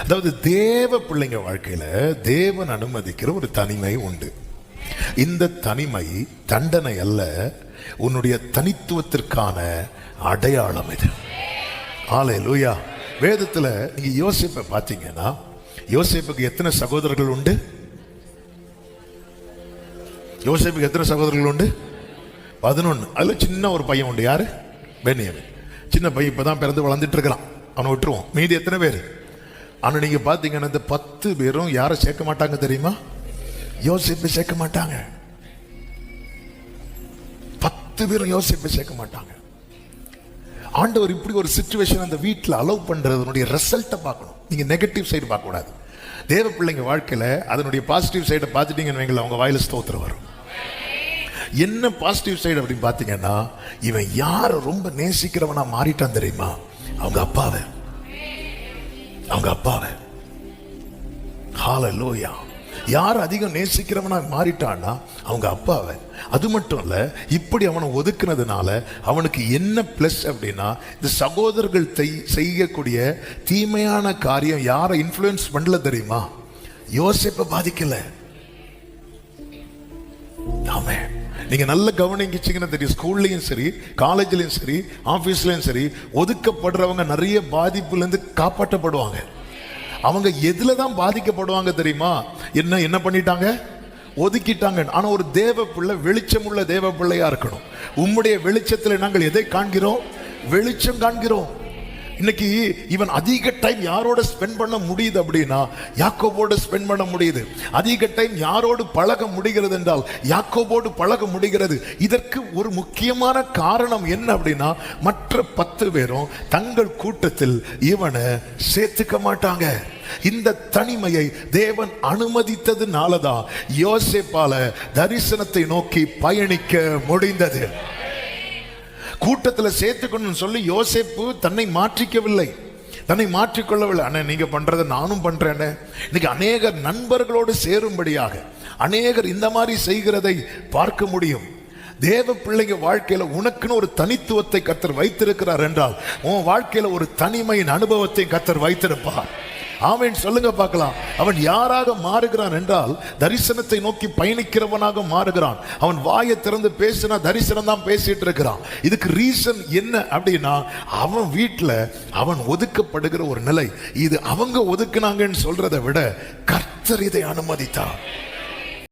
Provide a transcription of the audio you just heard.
அதாவது தேவ பிள்ளைங்க வாழ்க்கையில தேவன் அனுமதிக்கிற ஒரு தனிமை உண்டு. இந்த தனிமை தண்டனை அல்ல, உன்னுடைய தனித்துவத்திற்கான அடையாளம் இது. ஹல்லேலூயா. வேதத்துல நீங்க யோசேப்பை பார்த்தீங்கன்னா, யோசேப்புக்கு எத்தனை சகோதரர்கள் உண்டு? யோசேப்புக்கு எத்தனை சகோதரர்கள் உண்டு? 11. அதுல சின்ன ஒரு பையன் உண்டு. யாரு? பென்யமீன். சின்ன பையன் இப்பதான் பிறந்து வளர்ந்துட்டு இருக்கிறான். அவனை விட்டுருவோம். மீதி எத்தனை பேர்? ஆனா நீங்க பாத்தீங்கன்னா இந்த 10 பேரும் யாரை சேர்க்க மாட்டாங்க தெரியுமா? யோசேப்பை சேர்க்க மாட்டாங்க. 10 பேரும் யோசேப்பை சேர்க்க மாட்டாங்க. ஆண்டவர் இப்படி ஒரு சிச்சுவேஷன் அந்த வீட்டில் அலோவ் பண்றதுனுடைய ரிசல்ட்டை பார்க்கணும். நீங்க நெகட்டிவ் சைடு பார்க்க கூடாது. தேவ பிள்ளைங்க வாழ்க்கையில அதனுடைய பாசிட்டிவ் சைடை பார்த்துட்டீங்கன்னு வைங்களேன், அவங்க வாயில ஸ்தோத்திரம் வரும். என்ன பாசிட்டிவ் சைடு அப்படின்னு பாத்தீங்கன்னா, இவன் யார ரொம்ப நேசிக்கிறவனா மாறிட்டான் தெரியுமா? அவங்க அப்பாவை. ஹல்லேலூயா. யார் அதிகம் நேசிக்கிறவனா மாறிட்டான்னா அவங்க அப்பாவை. அது மட்டும் இல்ல, இப்படி அவனை ஒதுக்குனதுனால அவனுக்கு என்ன பிளஸ் அப்படின்னா, இந்த சகோதரர்கள் செய்யக்கூடிய தீமையான காரியம் யாரை இன்ஃப்ளூயன்ஸ் பண்ணல தெரியுமா? யோசேப்பை பாதிக்கல. ஆமே. நீங்க நல்ல கவனிச்சிங்கன்னா தெரியும், ஸ்கூல்லையும் சரி, காலேஜ்லயும் சரி, ஆபீஸ்லயும் சரி, ஒதுக்கப்படுறவங்க நிறைய பாதிப்புல இருந்து காப்பாற்றப்படுவாங்க. அவங்க எதுலதான் பாதிக்கப்படுவாங்க தெரியுமா? என்ன பண்ணிட்டாங்க? ஒதுக்கிட்டாங்க. ஆனா ஒரு தேவ பிள்ளை வெளிச்சமுள்ள தேவ பிள்ளையா இருக்கணும். உம்முடைய வெளிச்சத்துல நாங்கள் எதை காண்கிறோம்? வெளிச்சம் காண்கிறோம். இன்னைக்கு இவன் அதிக டைம் யாரோட ஸ்பெண்ட் பண்ண முடியுது அப்படின்னா யாக்கோபோடு ஸ்பெண்ட் பண்ண முடியுது. அதிக டைம் யாரோடு பழக முடிகிறது என்றால் யாக்கோபோடு பழக முடிகிறது. இதற்கு ஒரு முக்கியமான காரணம் என்ன அப்படின்னா, மற்ற 10 பேரும் தங்கள் கூட்டத்தில் இவனை சேர்த்துக்க மாட்டாங்க. இந்த தனிமையை தேவன் அனுமதித்ததுனாலதான் யோசேப்பால தரிசனத்தை நோக்கி பயணிக்க முடிந்தது. கூட்டத்தில் சேர்த்துக்கணும்னு சொல்லி யோசேப்பு தன்னை மாற்றிக்கவில்லை, தன்னை மாற்றிக்கொள்ளவில்லை. அண்ணா நீங்க பண்றதை நானும் பண்றேன். இன்னைக்கு அநேகர் நண்பர்களோடு சேரும்படியாக அநேகர் இந்த மாதிரி செய்கிறதை பார்க்க முடியும். தேவ பிள்ளைங்க வாழ்க்கையில உனக்குன்னு ஒரு தனித்துவத்தை கர்த்தர் வைத்திருக்கிறார் என்றால் உன் வாழ்க்கையில ஒரு தனிமையின் அனுபவத்தை கர்த்தர் வைத்திருப்பார். ஆமென் சொல்லுங்க பார்க்கலாம். அவன் யாராக மாறுகிறான் என்றால் தரிசனத்தை நோக்கி பயணிக்கிறவனாக மாறுகிறான். அவன் வாயை திறந்து பேசினா தரிசனம் தான் பேசிட்டு இருக்கிறான். இதுக்கு ரீசன் என்ன அப்படின்னா, அவன் வீட்டில் அவன் ஒதுக்கப்படுகிற ஒரு நிலை. இது அவங்க ஒதுக்குனாங்கன்னு சொல்றதை விட கர்த்தர் இதை அனுமதித்தார்.